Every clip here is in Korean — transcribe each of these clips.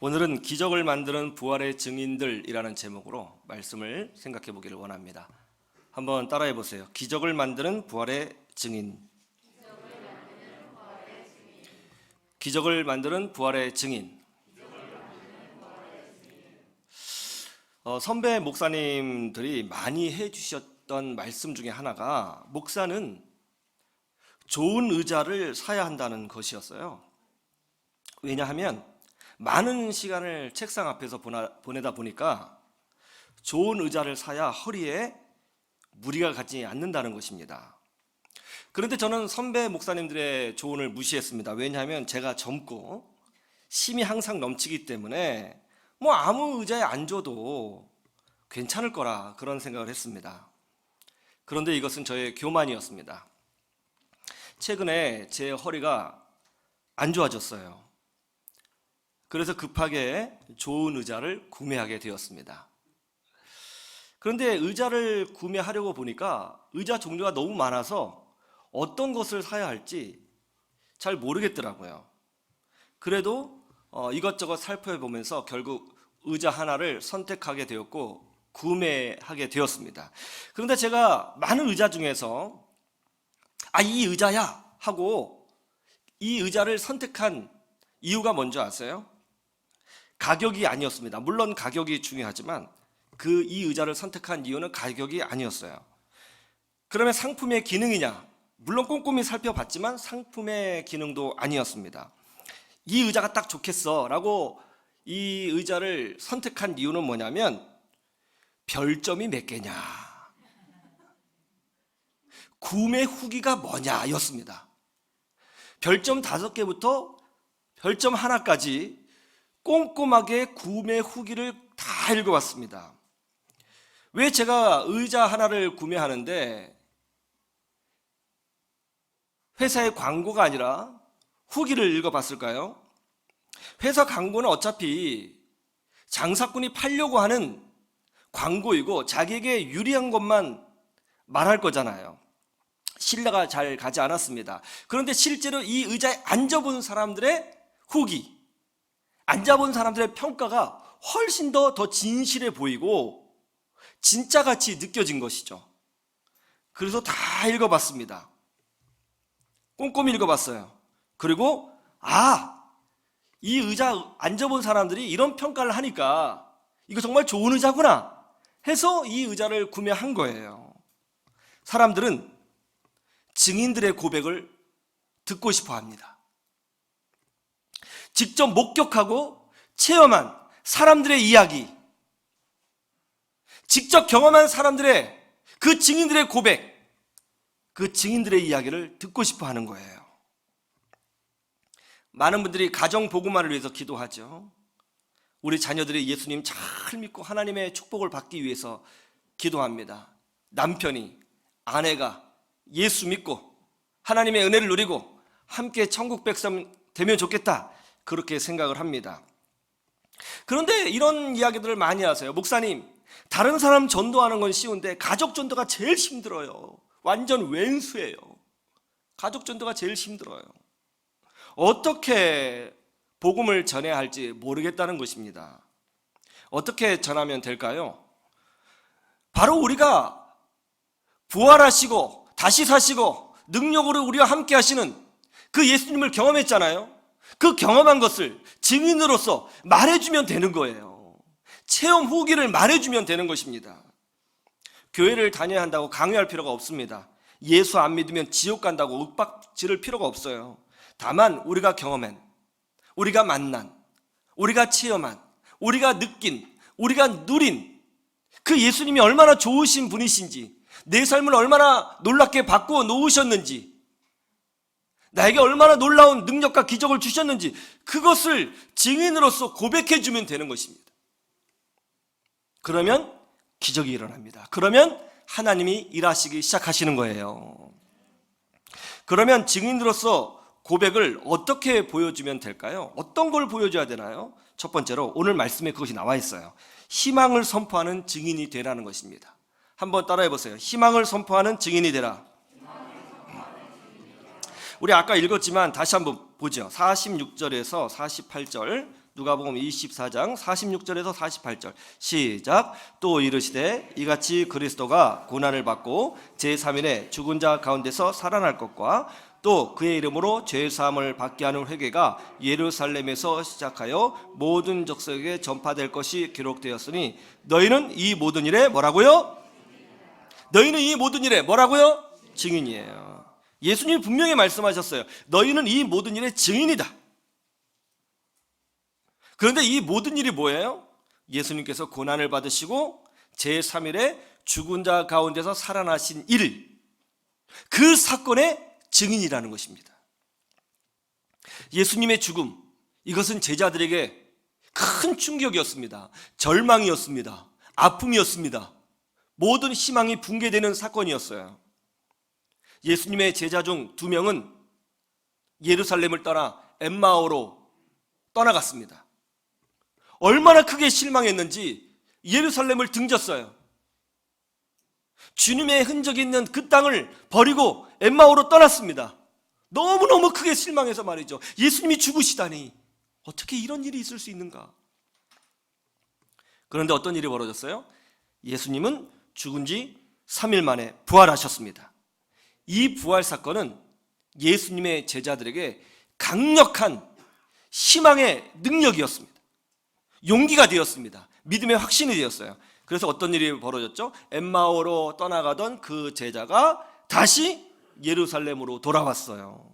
오늘은 기적을 만드는 부활의 증인들이라는 제목으로 말씀을 생각해 보기를 원합니다. 한번 따라해 보세요. 기적을 만드는 부활의 증인. 기적을 만드는 부활의 증인. 선배 목사님들이 많이 해주셨던 말씀 중에 하나가 목사는 좋은 의자를 사야 한다는 것이었어요. 왜냐하면 많은 시간을 책상 앞에서 보내다 보니까 좋은 의자를 사야 허리에 무리가 가지 않는다는 것입니다. 그런데 저는 선배 목사님들의 조언을 무시했습니다. 왜냐하면 제가 젊고 힘이 항상 넘치기 때문에 아무 의자에 앉아도 괜찮을 거라 그런 생각을 했습니다. 그런데 이것은 저의 교만이었습니다. 최근에 제 허리가 안 좋아졌어요. 그래서 급하게 좋은 의자를 구매하게 되었습니다. 그런데 의자를 구매하려고 보니까 의자 종류가 너무 많아서 어떤 것을 사야 할지 잘 모르겠더라고요. 그래도 이것저것 살펴보면서 결국 의자 하나를 선택하게 되었고 구매하게 되었습니다. 그런데 제가 많은 의자 중에서 이 의자야 하고 이 의자를 선택한 이유가 뭔지 아세요? 가격이 아니었습니다. 물론 가격이 중요하지만 이 의자를 선택한 이유는 가격이 아니었어요. 그러면 상품의 기능이냐? 물론 꼼꼼히 살펴봤지만 상품의 기능도 아니었습니다. 이 의자가 딱 좋겠어 라고 이 의자를 선택한 이유는 뭐냐면 별점이 몇 개냐, 구매 후기가 뭐냐 였습니다. 별점 5개부터 별점 1까지 꼼꼼하게 구매 후기를 다 읽어봤습니다. 왜 제가 의자 하나를 구매하는데 회사의 광고가 아니라 후기를 읽어봤을까요? 회사 광고는 어차피 장사꾼이 팔려고 하는 광고이고 자기에게 유리한 것만 말할 거잖아요. 신뢰가 잘 가지 않았습니다. 그런데 실제로 이 의자에 앉아본 사람들의 후기, 앉아본 사람들의 평가가 훨씬 더 진실해 보이고 진짜같이 느껴진 것이죠. 그래서 다 읽어봤습니다. 꼼꼼히 읽어봤어요. 그리고 이 의자 앉아본 사람들이 이런 평가를 하니까 이거 정말 좋은 의자구나 해서 이 의자를 구매한 거예요. 사람들은 증인들의 고백을 듣고 싶어 합니다. 직접 목격하고 체험한 사람들의 이야기, 직접 경험한 사람들의 그 증인들의 고백, 그 증인들의 이야기를 듣고 싶어 하는 거예요. 많은 분들이 가정 복음화를 위해서 기도하죠. 우리 자녀들이 예수님 잘 믿고 하나님의 축복을 받기 위해서 기도합니다. 남편이, 아내가 예수 믿고 하나님의 은혜를 누리고 함께 천국 백성 되면 좋겠다, 그렇게 생각을 합니다. 그런데 이런 이야기들을 많이 하세요. 목사님, 다른 사람 전도하는 건 쉬운데 가족 전도가 제일 힘들어요. 완전 왼수예요. 가족 전도가 제일 힘들어요. 어떻게 복음을 전해야 할지 모르겠다는 것입니다. 어떻게 전하면 될까요? 바로 우리가 부활하시고 다시 사시고 능력으로 우리와 함께 하시는 그 예수님을 경험했잖아요. 그 경험한 것을 증인으로서 말해주면 되는 거예요. 체험 후기를 말해주면 되는 것입니다. 교회를 다녀야 한다고 강요할 필요가 없습니다. 예수 안 믿으면 지옥 간다고 윽박 지를 필요가 없어요. 다만 우리가 경험한, 우리가 만난, 우리가 체험한, 우리가 느낀, 우리가 누린 그 예수님이 얼마나 좋으신 분이신지, 내 삶을 얼마나 놀랍게 바꾸어 놓으셨는지, 나에게 얼마나 놀라운 능력과 기적을 주셨는지 그것을 증인으로서 고백해주면 되는 것입니다. 그러면 기적이 일어납니다. 그러면 하나님이 일하시기 시작하시는 거예요. 그러면 증인으로서 고백을 어떻게 보여주면 될까요? 어떤 걸 보여줘야 되나요? 첫 번째로 오늘 말씀에 그것이 나와 있어요. 희망을 선포하는 증인이 되라는 것입니다. 한번 따라해 보세요. 희망을 선포하는 증인이 되라. 우리 아까 읽었지만 다시 한번 보죠. 46절에서 48절 누가복음 24장 46절에서 48절 시작. 또 이르시되 이같이 그리스도가 고난을 받고 제3일에 죽은 자 가운데서 살아날 것과 또 그의 이름으로 죄사함을 받게 하는 회개가 예루살렘에서 시작하여 모든 족속에게 전파될 것이 기록되었으니 너희는 이 모든 일에 뭐라고요? 너희는 이 모든 일에 뭐라고요? 증인이에요. 예수님이 분명히 말씀하셨어요. 너희는 이 모든 일의 증인이다. 그런데 이 모든 일이 뭐예요? 예수님께서 고난을 받으시고 제3일에 죽은 자 가운데서 살아나신 일, 그 사건의 증인이라는 것입니다. 예수님의 죽음, 이것은 제자들에게 큰 충격이었습니다. 절망이었습니다. 아픔이었습니다. 모든 희망이 붕괴되는 사건이었어요. 예수님의 제자 중 2명은 예루살렘을 떠나 엠마오로 떠나갔습니다. 얼마나 크게 실망했는지 예루살렘을 등졌어요. 주님의 흔적이 있는 그 땅을 버리고 엠마오로 떠났습니다. 너무너무 크게 실망해서 말이죠. 예수님이 죽으시다니 어떻게 이런 일이 있을 수 있는가? 그런데 어떤 일이 벌어졌어요? 예수님은 죽은 지 3일 만에 부활하셨습니다. 이 부활 사건은 예수님의 제자들에게 강력한 희망의 능력이었습니다. 용기가 되었습니다. 믿음의 확신이 되었어요. 그래서 어떤 일이 벌어졌죠? 엠마오로 떠나가던 그 제자가 다시 예루살렘으로 돌아왔어요.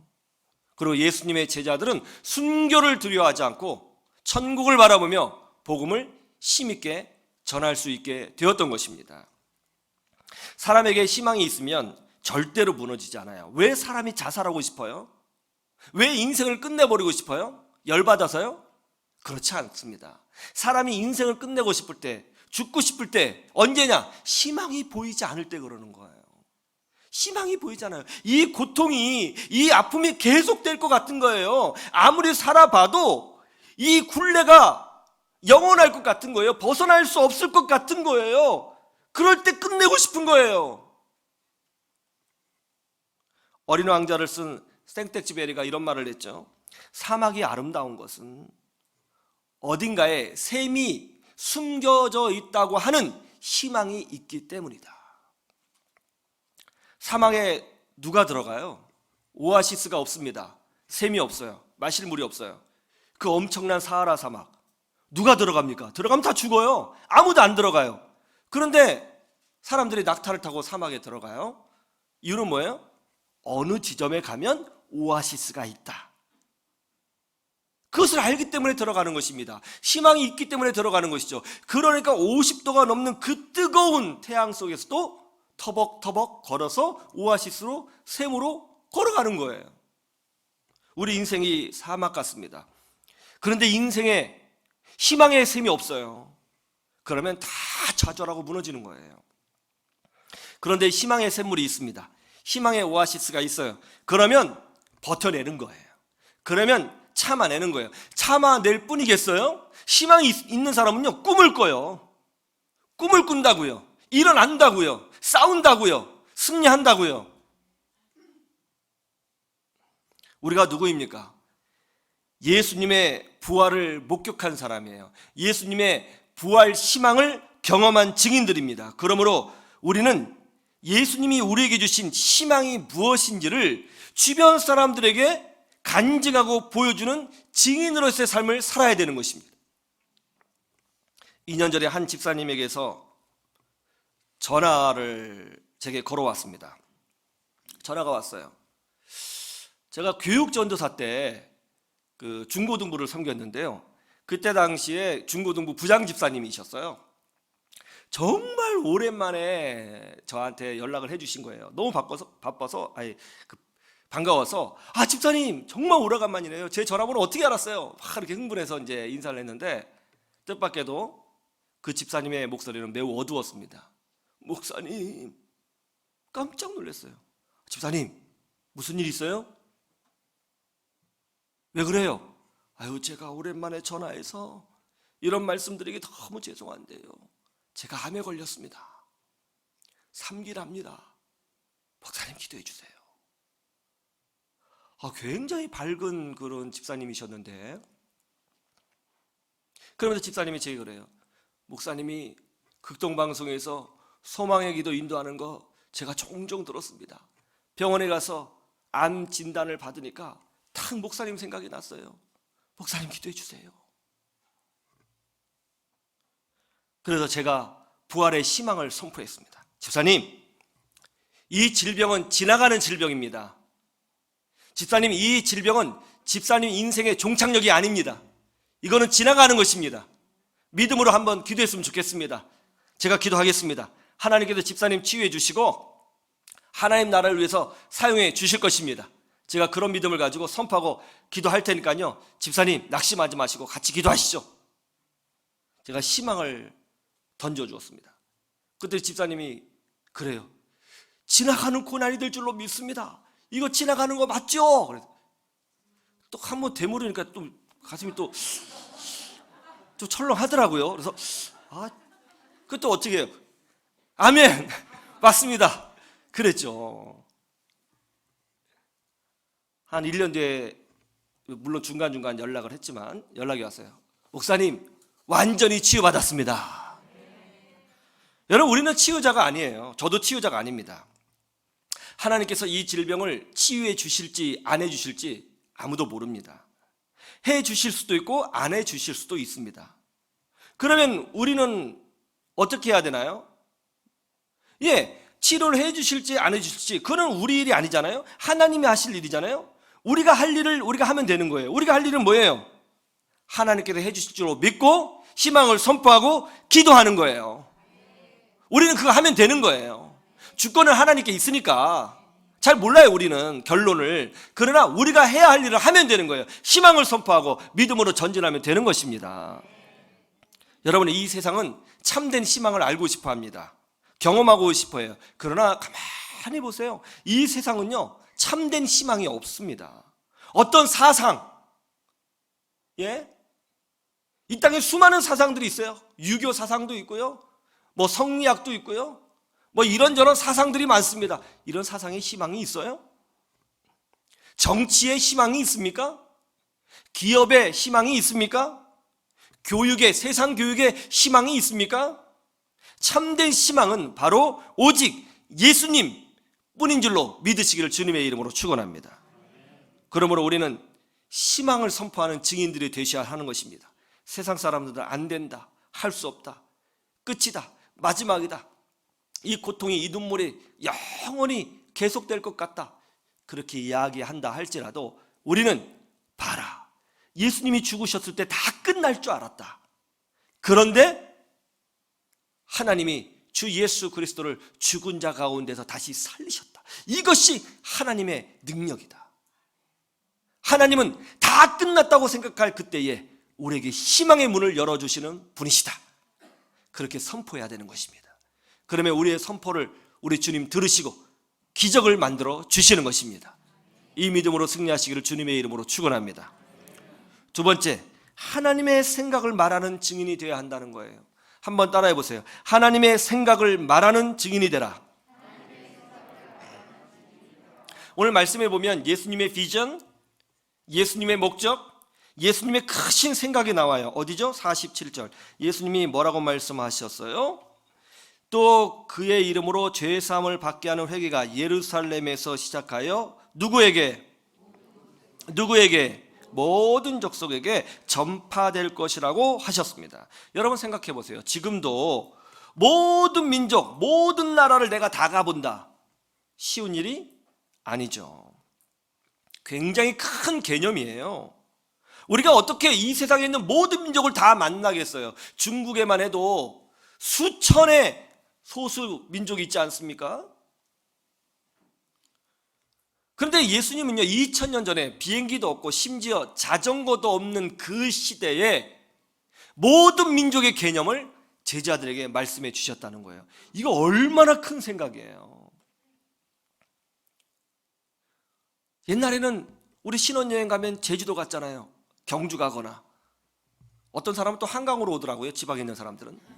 그리고 예수님의 제자들은 순교를 두려워하지 않고 천국을 바라보며 복음을 힘있게 전할 수 있게 되었던 것입니다. 사람에게 희망이 있으면 절대로 무너지지 않아요. 왜 사람이 자살하고 싶어요? 왜 인생을 끝내버리고 싶어요? 열받아서요? 그렇지 않습니다. 사람이 인생을 끝내고 싶을 때, 죽고 싶을 때 언제냐? 희망이 보이지 않을 때 그러는 거예요. 희망이 보이잖아요. 이 고통이, 이 아픔이 계속될 것 같은 거예요. 아무리 살아봐도 이 굴레가 영원할 것 같은 거예요. 벗어날 수 없을 것 같은 거예요. 그럴 때 끝내고 싶은 거예요. 어린 왕자를 쓴 생텍쥐베리가 이런 말을 했죠. 사막이 아름다운 것은 어딘가에 샘이 숨겨져 있다고 하는 희망이 있기 때문이다. 사막에 누가 들어가요? 오아시스가 없습니다. 샘이 없어요. 마실 물이 없어요. 그 엄청난 사하라 사막 누가 들어갑니까? 들어가면 다 죽어요. 아무도 안 들어가요. 그런데 사람들이 낙타를 타고 사막에 들어가요. 이유는 뭐예요? 어느 지점에 가면 오아시스가 있다. 그것을 알기 때문에 들어가는 것입니다. 희망이 있기 때문에 들어가는 것이죠. 그러니까 50도가 넘는 그 뜨거운 태양 속에서도 터벅터벅 걸어서 오아시스로, 샘으로 걸어가는 거예요. 우리 인생이 사막 같습니다. 그런데 인생에 희망의 샘이 없어요. 그러면 다 좌절하고 무너지는 거예요. 그런데 희망의 샘물이 있습니다. 희망의 오아시스가 있어요. 그러면 버텨내는 거예요. 그러면 참아내는 거예요. 참아낼 뿐이겠어요? 희망이 있는 사람은요, 꿈을 꿔요. 꿈을 꾼다고요. 일어난다고요. 싸운다고요. 승리한다고요. 우리가 누구입니까? 예수님의 부활을 목격한 사람이에요. 예수님의 부활 희망을 경험한 증인들입니다. 그러므로 우리는 예수님이 우리에게 주신 희망이 무엇인지를 주변 사람들에게 간증하고 보여주는 증인으로서의 삶을 살아야 되는 것입니다. 2년 전에 한 집사님에게서 전화를 제게 걸어왔습니다. 전화가 왔어요. 제가 교육전도사 때 그 중고등부를 섬겼는데요. 그때 당시에 중고등부 부장 집사님이셨어요. 정말 오랜만에 저한테 연락을 해주신 거예요. 너무 반가워서 집사님 정말 오래간만이네요. 제 전화번호 어떻게 알았어요? 막 이렇게 흥분해서 이제 인사를 했는데 뜻밖에도 그 집사님의 목소리는 매우 어두웠습니다. 목사님, 깜짝 놀랐어요. 집사님, 무슨 일 있어요? 왜 그래요? 제가 오랜만에 전화해서 이런 말씀드리기 너무 죄송한데요. 제가 암에 걸렸습니다. 3기랍니다. 목사님 기도해 주세요. 굉장히 밝은 그런 집사님이셨는데 그러면서 집사님이 제게 그래요. 목사님이 극동방송에서 소망의 기도 인도하는 거 제가 종종 들었습니다. 병원에 가서 암 진단을 받으니까 딱 목사님 생각이 났어요. 목사님 기도해 주세요. 그래서 제가 부활의 희망을 선포했습니다. 집사님, 이 질병은 지나가는 질병입니다. 집사님, 이 질병은 집사님 인생의 종착역이 아닙니다. 이거는 지나가는 것입니다. 믿음으로 한번 기도했으면 좋겠습니다. 제가 기도하겠습니다. 하나님께서 집사님 치유해 주시고 하나님 나라를 위해서 사용해 주실 것입니다. 제가 그런 믿음을 가지고 선포하고 기도할 테니까요, 집사님 낙심하지 마시고 같이 기도하시죠. 제가 희망을 던져주었습니다. 그때 집사님이 그래요. 지나가는 고난이 될 줄로 믿습니다. 이거 지나가는 거 맞죠? 그래서 또 한번 되물으니까 또 가슴이 또 철렁하더라고요. 그래서 그것도 어떻게 해요? 아멘! 맞습니다. 그랬죠. 한 1년 뒤에 물론 중간중간 연락을 했지만 연락이 왔어요. 목사님 완전히 치유받았습니다. 여러분, 우리는 치유자가 아니에요. 저도 치유자가 아닙니다. 하나님께서 이 질병을 치유해 주실지 안 해 주실지 아무도 모릅니다. 해 주실 수도 있고 안 해 주실 수도 있습니다. 그러면 우리는 어떻게 해야 되나요? 치료를 해 주실지 안 해 주실지 그건 우리 일이 아니잖아요. 하나님이 하실 일이잖아요. 우리가 할 일을 우리가 하면 되는 거예요. 우리가 할 일은 뭐예요? 하나님께서 해 주실 줄로 믿고 희망을 선포하고 기도하는 거예요. 우리는 그거 하면 되는 거예요. 주권은 하나님께 있으니까 잘 몰라요, 우리는 결론을. 그러나 우리가 해야 할 일을 하면 되는 거예요. 희망을 선포하고 믿음으로 전진하면 되는 것입니다. 여러분, 이 세상은 참된 희망을 알고 싶어 합니다. 경험하고 싶어 해요. 그러나 가만히 보세요. 이 세상은요, 참된 희망이 없습니다. 어떤 사상, 이 땅에 수많은 사상들이 있어요. 유교 사상도 있고요, 성리학도 있고요, 이런저런 사상들이 많습니다. 이런 사상에 희망이 있어요? 정치에 희망이 있습니까? 기업에 희망이 있습니까? 교육에, 세상 교육에 희망이 있습니까? 참된 희망은 바로 오직 예수님 뿐인 줄로 믿으시기를 주님의 이름으로 축원합니다. 그러므로 우리는 희망을 선포하는 증인들이 되셔야 하는 것입니다. 세상 사람들은 안 된다, 할 수 없다, 끝이다, 마지막이다, 이 고통이, 이 눈물이 영원히 계속될 것 같다, 그렇게 이야기한다 할지라도 우리는 봐라, 예수님이 죽으셨을 때 다 끝날 줄 알았다. 그런데 하나님이 주 예수 그리스도를 죽은 자 가운데서 다시 살리셨다. 이것이 하나님의 능력이다. 하나님은 다 끝났다고 생각할 그때에 우리에게 희망의 문을 열어주시는 분이시다. 그렇게 선포해야 되는 것입니다. 그러면 우리의 선포를 우리 주님 들으시고 기적을 만들어 주시는 것입니다. 이 믿음으로 승리하시기를 주님의 이름으로 축원합니다. 두 번째, 하나님의 생각을 말하는 증인이 되어야 한다는 거예요. 한번 따라해 보세요. 하나님의 생각을 말하는 증인이 되라. 오늘 말씀해 보면 예수님의 비전, 예수님의 목적, 예수님의 크신 생각이 나와요. 어디죠? 47절. 예수님이 뭐라고 말씀하셨어요? 또 그의 이름으로 죄사함을 받게 하는 회개가 예루살렘에서 시작하여 누구에게? 모든 족속에게 전파될 것이라고 하셨습니다. 여러분 생각해 보세요. 지금도 모든 민족, 모든 나라를 내가 다 가본다, 쉬운 일이 아니죠. 굉장히 큰 개념이에요. 우리가 어떻게 이 세상에 있는 모든 민족을 다 만나겠어요? 중국에만 해도 수천의 소수 민족이 있지 않습니까? 그런데 예수님은요, 2000년 전에 비행기도 없고 심지어 자전거도 없는 그 시대에 모든 민족의 개념을 제자들에게 말씀해 주셨다는 거예요. 이거 얼마나 큰 생각이에요. 옛날에는 우리 신혼여행 가면 제주도 갔잖아요. 경주 가거나, 어떤 사람은 또 한강으로 오더라고요. 지방에 있는 사람들은.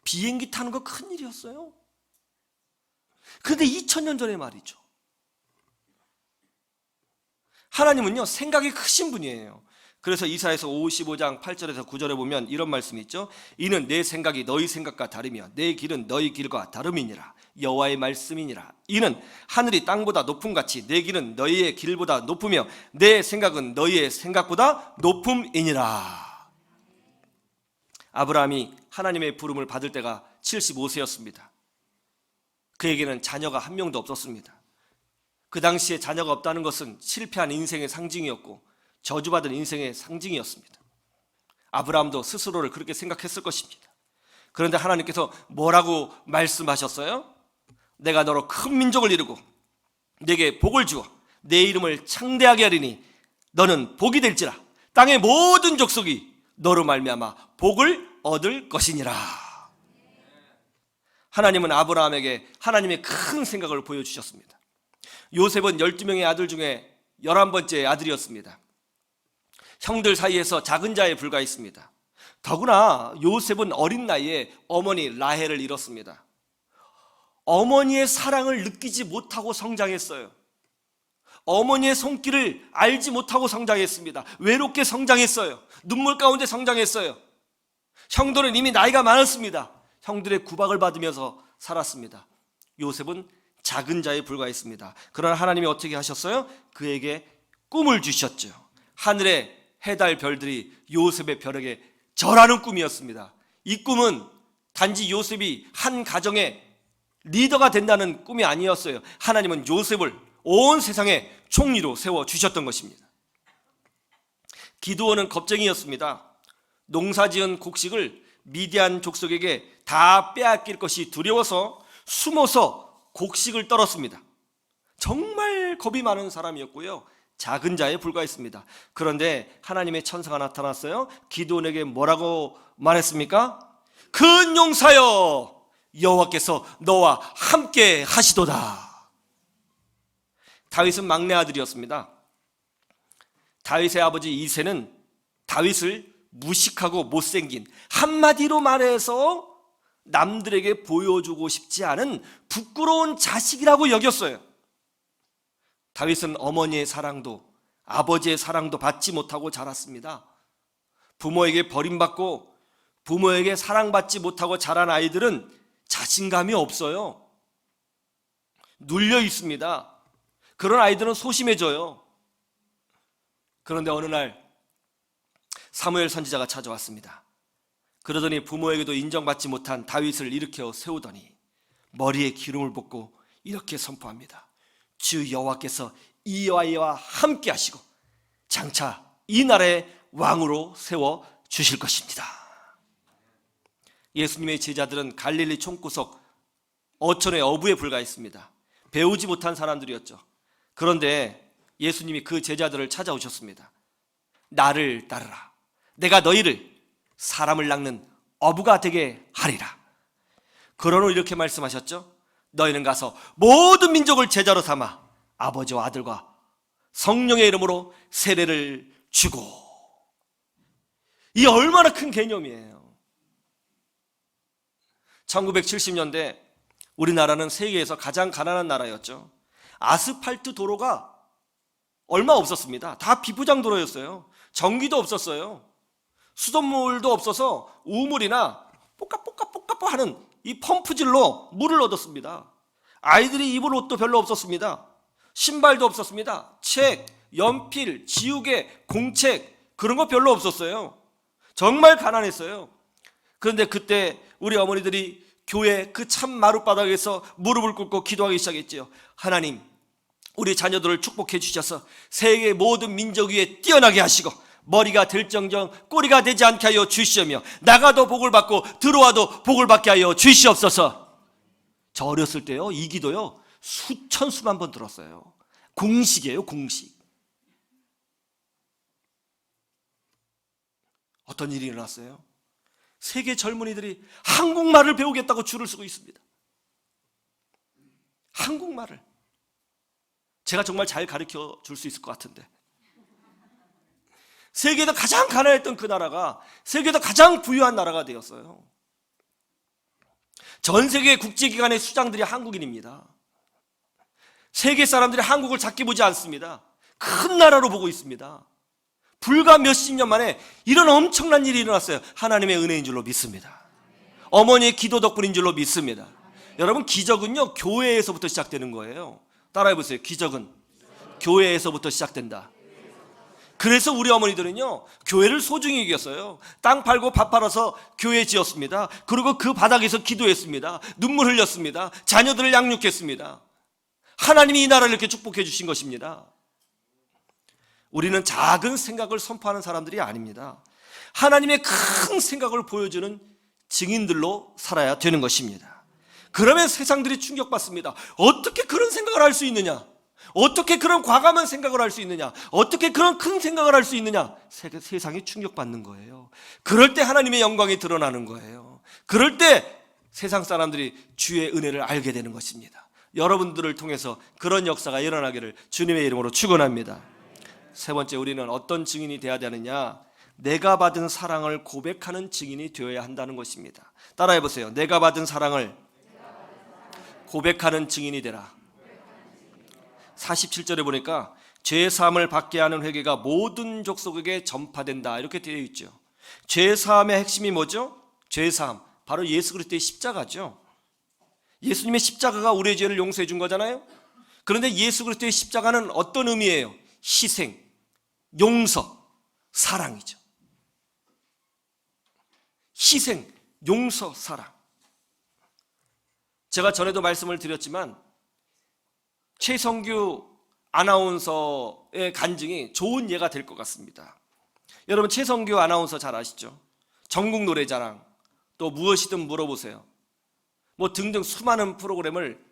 비행기 타는 거 큰일이었어요. 그런데 2000년 전에 말이죠. 하나님은요, 생각이 크신 분이에요. 그래서 이사야서 55장 8절에서 9절에 보면 이런 말씀이 있죠. 이는 내 생각이 너희 생각과 다르며 내 길은 너희 길과 다름이니라. 여호와의 말씀이니라. 이는 하늘이 땅보다 높음 같이 내 길은 너희의 길보다 높으며 내 생각은 너희의 생각보다 높음이니라. 아브라함이 하나님의 부름을 받을 때가 75세였습니다. 그에게는 자녀가 한 명도 없었습니다. 그 당시에 자녀가 없다는 것은 실패한 인생의 상징이었고 저주받은 인생의 상징이었습니다. 아브라함도 스스로를 그렇게 생각했을 것입니다. 그런데 하나님께서 뭐라고 말씀하셨어요? 내가 너로 큰 민족을 이루고 내게 복을 주어 내 이름을 창대하게 하리니 너는 복이 될지라. 땅의 모든 족속이 너로 말미암아 복을 얻을 것이니라. 하나님은 아브라함에게 하나님의 큰 생각을 보여주셨습니다. 요셉은 12명의 아들 중에 11번째 아들이었습니다. 형들 사이에서 작은 자에 불과했습니다. 더구나 요셉은 어린 나이에 어머니 라헬을 잃었습니다. 어머니의 사랑을 느끼지 못하고 성장했어요. 어머니의 손길을 알지 못하고 성장했습니다. 외롭게 성장했어요. 눈물 가운데 성장했어요. 형들은 이미 나이가 많았습니다. 형들의 구박을 받으면서 살았습니다. 요셉은 작은 자에 불과했습니다. 그러나 하나님이 어떻게 하셨어요? 그에게 꿈을 주셨죠. 하늘의 해달 별들이 요셉의 별에게 절하는 꿈이었습니다. 이 꿈은 단지 요셉이 한 가정의 리더가 된다는 꿈이 아니었어요. 하나님은 요셉을 온 세상의 총리로 세워주셨던 것입니다. 기드온은 겁쟁이였습니다. 농사지은 곡식을 미디안 족속에게 다 빼앗길 것이 두려워서 숨어서 곡식을 떨었습니다. 정말 겁이 많은 사람이었고요. 작은 자에 불과했습니다. 그런데 하나님의 천사가 나타났어요. 기드온에게 뭐라고 말했습니까? 큰 용사여, 여호와께서 너와 함께 하시도다. 다윗은 막내 아들이었습니다. 다윗의 아버지 이새는 다윗을 무식하고 못생긴, 한마디로 말해서 남들에게 보여주고 싶지 않은 부끄러운 자식이라고 여겼어요. 다윗은 어머니의 사랑도 아버지의 사랑도 받지 못하고 자랐습니다. 부모에게 버림받고 부모에게 사랑받지 못하고 자란 아이들은 자신감이 없어요. 눌려 있습니다. 그런 아이들은 소심해져요. 그런데 어느 날 사무엘 선지자가 찾아왔습니다. 그러더니 부모에게도 인정받지 못한 다윗을 일으켜 세우더니 머리에 기름을 붓고 이렇게 선포합니다. 주 여호와께서 이 아이와 함께 하시고 장차 이 나라의 왕으로 세워 주실 것입니다. 예수님의 제자들은 갈릴리 총구석 어촌의 어부에 불과했습니다. 배우지 못한 사람들이었죠. 그런데 예수님이 그 제자들을 찾아오셨습니다. 나를 따르라. 내가 너희를 사람을 낚는 어부가 되게 하리라. 그러므로 이렇게 말씀하셨죠. 너희는 가서 모든 민족을 제자로 삼아 아버지와 아들과 성령의 이름으로 세례를 주고. 이 얼마나 큰 개념이에요. 1970년대 우리나라는 세계에서 가장 가난한 나라였죠. 아스팔트 도로가 얼마 없었습니다. 다 비포장도로였어요. 전기도 없었어요. 수돗물도 없어서 우물이나 뽀까뽀까뽀까뽀 하는 이 펌프질로 물을 얻었습니다. 아이들이 입을 옷도 별로 없었습니다. 신발도 없었습니다. 책, 연필, 지우개, 공책 그런 거 별로 없었어요. 정말 가난했어요. 그런데 그때 우리 어머니들이 교회 그 참 마룻바닥에서 무릎을 꿇고 기도하기 시작했지요. 하나님, 우리 자녀들을 축복해 주셔서 세계 모든 민족 위에 뛰어나게 하시고 머리가 될정정 꼬리가 되지 않게 하여 주시오며 나가도 복을 받고 들어와도 복을 받게 하여 주시옵소서. 저 어렸을 때요, 이 기도요 수천 수만 번 들었어요. 공식이에요, 공식. 어떤 일이 일어났어요? 세계 젊은이들이 한국말을 배우겠다고 줄을 서고 있습니다. 한국말을. 제가 정말 잘 가르쳐 줄 수 있을 것 같은데. 세계에서 가장 가난했던 그 나라가 세계에서 가장 부유한 나라가 되었어요. 전 세계 국제기관의 수장들이 한국인입니다. 세계 사람들이 한국을 작게 보지 않습니다. 큰 나라로 보고 있습니다. 불과 몇십 년 만에 이런 엄청난 일이 일어났어요. 하나님의 은혜인 줄로 믿습니다. 어머니의 기도 덕분인 줄로 믿습니다. 여러분, 기적은요 교회에서부터 시작되는 거예요. 따라해보세요. 기적은 교회에서부터 시작된다. 그래서 우리 어머니들은요 교회를 소중히 여겼어요. 땅 팔고 밥 팔아서 교회 지었습니다. 그리고 그 바닥에서 기도했습니다. 눈물 흘렸습니다. 자녀들을 양육했습니다. 하나님이 이 나라를 이렇게 축복해 주신 것입니다. 우리는 작은 생각을 선포하는 사람들이 아닙니다. 하나님의 큰 생각을 보여주는 증인들로 살아야 되는 것입니다. 그러면 세상들이 충격받습니다. 어떻게 그런 생각을 할 수 있느냐? 어떻게 그런 과감한 생각을 할 수 있느냐? 어떻게 그런 큰 생각을 할 수 있느냐? 세상이 충격받는 거예요. 그럴 때 하나님의 영광이 드러나는 거예요. 그럴 때 세상 사람들이 주의 은혜를 알게 되는 것입니다. 여러분들을 통해서 그런 역사가 일어나기를 주님의 이름으로 축원합니다. 세 번째, 우리는 어떤 증인이 되어야 되느냐? 내가 받은 사랑을 고백하는 증인이 되어야 한다는 것입니다. 따라해 보세요. 내가 받은 사랑을 고백하는 증인이 되라. 47절에 보니까 죄사함을 받게 하는 회개가 모든 족속에게 전파된다, 이렇게 되어 있죠. 죄사함의 핵심이 뭐죠? 죄사함, 바로 예수 그리스도의 십자가죠. 예수님의 십자가가 우리의 죄를 용서해 준 거잖아요. 그런데 예수 그리스도의 십자가는 어떤 의미예요? 희생, 용서, 사랑이죠. 희생, 용서, 사랑. 제가 전에도 말씀을 드렸지만 최성규 아나운서의 간증이 좋은 예가 될 것 같습니다. 여러분, 최성규 아나운서 잘 아시죠? 전국 노래자랑, 또 무엇이든 물어보세요, 뭐 등등 수많은 프로그램을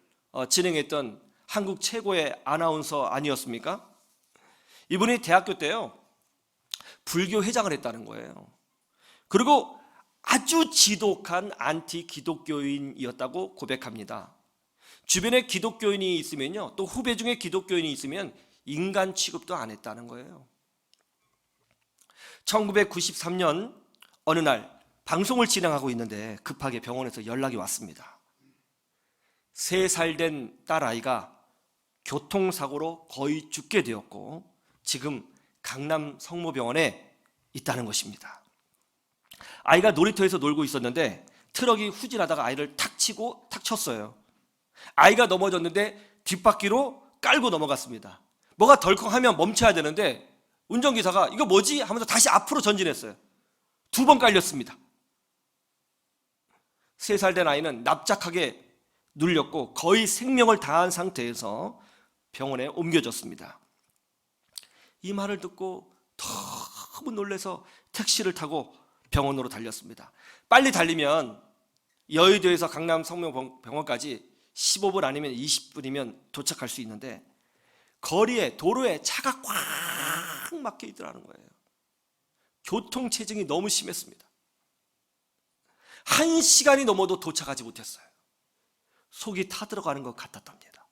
진행했던 한국 최고의 아나운서 아니었습니까? 이분이 대학교 때요 불교 회장을 했다는 거예요. 그리고 아주 지독한 안티 기독교인이었다고 고백합니다. 주변에 기독교인이 있으면요, 또 후배 중에 기독교인이 있으면 인간 취급도 안 했다는 거예요. 1993년 어느 날 방송을 진행하고 있는데 급하게 병원에서 연락이 왔습니다. 3살 된 딸아이가 교통사고로 거의 죽게 되었고 지금 강남 성모병원에 있다는 것입니다. 아이가 놀이터에서 놀고 있었는데 트럭이 후진하다가 아이를 탁 치고 탁 쳤어요. 아이가 넘어졌는데 뒷바퀴로 깔고 넘어갔습니다. 뭐가 덜컹하면 멈춰야 되는데 운전기사가 이거 뭐지? 하면서 다시 앞으로 전진했어요. 2번 깔렸습니다. 3살 된 아이는 납작하게 눌렸고 거의 생명을 다한 상태에서 병원에 옮겨졌습니다. 이 말을 듣고 너무 놀라서 택시를 타고 병원으로 달렸습니다. 빨리 달리면 여의도에서 강남 성모병원까지 15분 아니면 20분이면 도착할 수 있는데 거리에, 도로에 차가 꽉 막혀 있더라는 거예요. 교통체증이 너무 심했습니다. 1시간이 넘어도 도착하지 못했어요. 속이 타들어가는 것 같았답니다.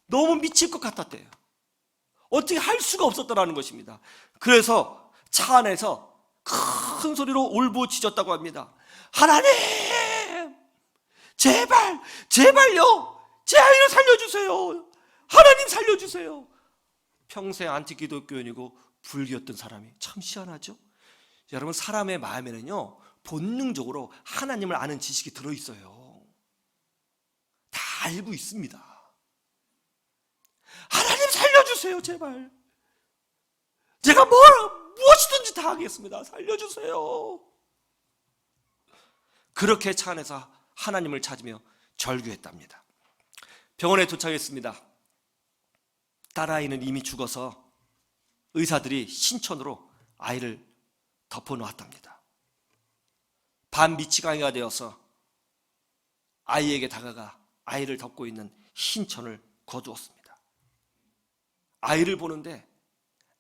너무 미칠 것 같았대요. 어떻게 할 수가 없었더라는 것입니다. 그래서 차 안에서 큰 소리로 울부짖었다고 합니다. 하나님, 제발, 제발요, 제 아이를 살려주세요. 하나님 살려주세요. 평생 안티기독교인이고 불교였던 사람이, 참 희한하죠? 여러분, 사람의 마음에는요 본능적으로 하나님을 아는 지식이 들어있어요. 다 알고 있습니다. 하나님 살려주세요, 제발. 제가 무엇이든지 다 하겠습니다. 살려주세요. 그렇게 차 안에서 하나님을 찾으며 절규했답니다. 병원에 도착했습니다. 딸아이는 이미 죽어서 의사들이 신천으로 아이를 덮어놓았답니다. 반미치광이가 되어서 아이에게 다가가 아이를 덮고 있는 흰천을 거두었습니다. 아이를 보는데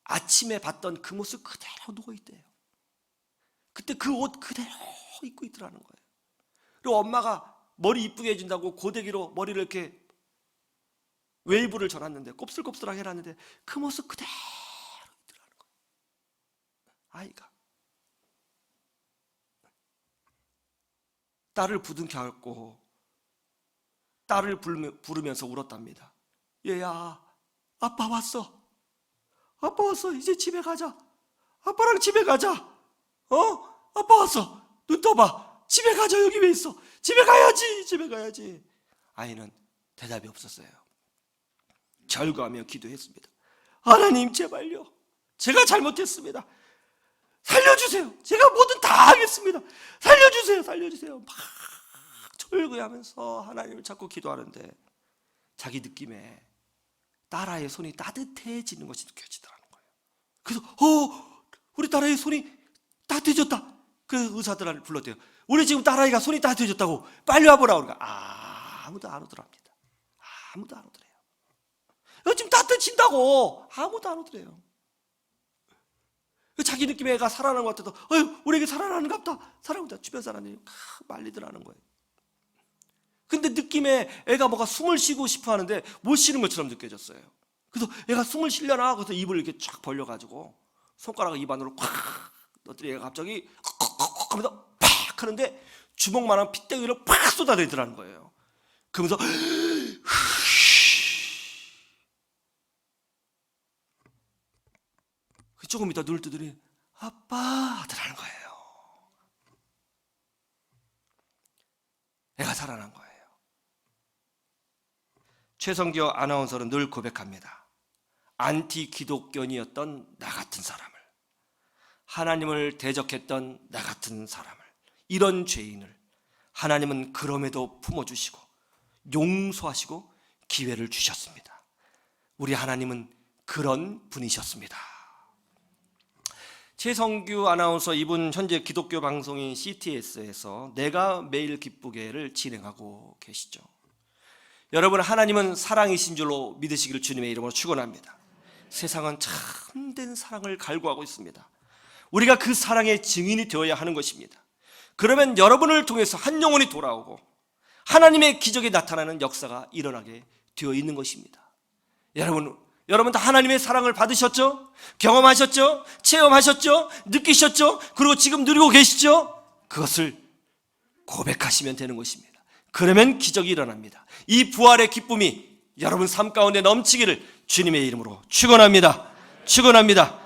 아침에 봤던 그 모습 그대로 누워있대요. 그때 그 옷 그대로 입고 있더라는 거예요. 그리고 엄마가 머리 이쁘게 해준다고 고데기로 머리를 이렇게 웨이브를 전놨는데, 곱슬곱슬하게 해놨는데 그 모습 그대로 있더라는 거예요. 아이가 딸을 부둥켜 안고 딸을 부르면서 울었답니다. 얘야, 아빠 왔어. 아빠 왔어. 이제 집에 가자. 아빠랑 집에 가자. 아빠 왔어. 눈 떠봐. 집에 가자. 여기 왜 있어? 집에 가야지. 집에 가야지. 아이는 대답이 없었어요. 절거하며 기도했습니다. 하나님 제발요. 제가 잘못했습니다. 살려주세요. 제가 뭐든 다 하겠습니다. 살려주세요. 살려주세요. 막 절거하면서 하나님을 찾고 기도하는데 자기 느낌에 딸아이의 손이 따뜻해지는 것이 느껴지더라는 거예요. 그래서 우리 딸아이의 손이 따뜻해졌다. 그 의사들을 불렀대요. 우리 지금 딸아이가 손이 따뜻해졌다고 빨리 와보라고. 그러니까 아무도 안 오더랍니다. 아무도 안 오더래요. 지금 따뜻해진다고 아무도 안 오더래요. 자기 느낌에 애가 살아나는 것 같아도 우리에게 살아나는가 보다. 살아난다. 주변 사람들이 말리더라는 거예요. 근데 느낌에 애가 뭐가 숨을 쉬고 싶어 하는데 못 쉬는 것처럼 느껴졌어요. 그래서 애가 숨을 쉬려나? 그래서 입을 이렇게 쫙 벌려가지고 손가락을 입 안으로 콱 넣더니 애가 갑자기 콱콱콱 하면서 팍 하는데 주먹만한 핏대기를 팍 쏟아내더라는 거예요. 그러면서 조금 이따 눈을 뜨더니 아빠 하더라는 거예요. 애가 살아난 거예요. 최성교 아나운서는 늘 고백합니다. 안티 기독교인이었던 나 같은 사람을, 하나님을 대적했던 나 같은 사람을, 이런 죄인을 하나님은 그럼에도 품어주시고 용서하시고 기회를 주셨습니다. 우리 하나님은 그런 분이셨습니다. 최성규 아나운서, 이분 현재 기독교 방송인 CTS에서 내가 매일 기쁘게를 진행하고 계시죠. 여러분, 하나님은 사랑이신 줄로 믿으시기를 주님의 이름으로 축원합니다. 세상은 참된 사랑을 갈구하고 있습니다. 우리가 그 사랑의 증인이 되어야 하는 것입니다. 그러면 여러분을 통해서 한 영혼이 돌아오고 하나님의 기적이 나타나는 역사가 일어나게 되어 있는 것입니다. 여러분 다 하나님의 사랑을 받으셨죠? 경험하셨죠? 체험하셨죠? 느끼셨죠? 그리고 지금 누리고 계시죠? 그것을 고백하시면 되는 것입니다. 그러면 기적이 일어납니다. 이 부활의 기쁨이 여러분 삶 가운데 넘치기를 주님의 이름으로 축원합니다. 축원합니다.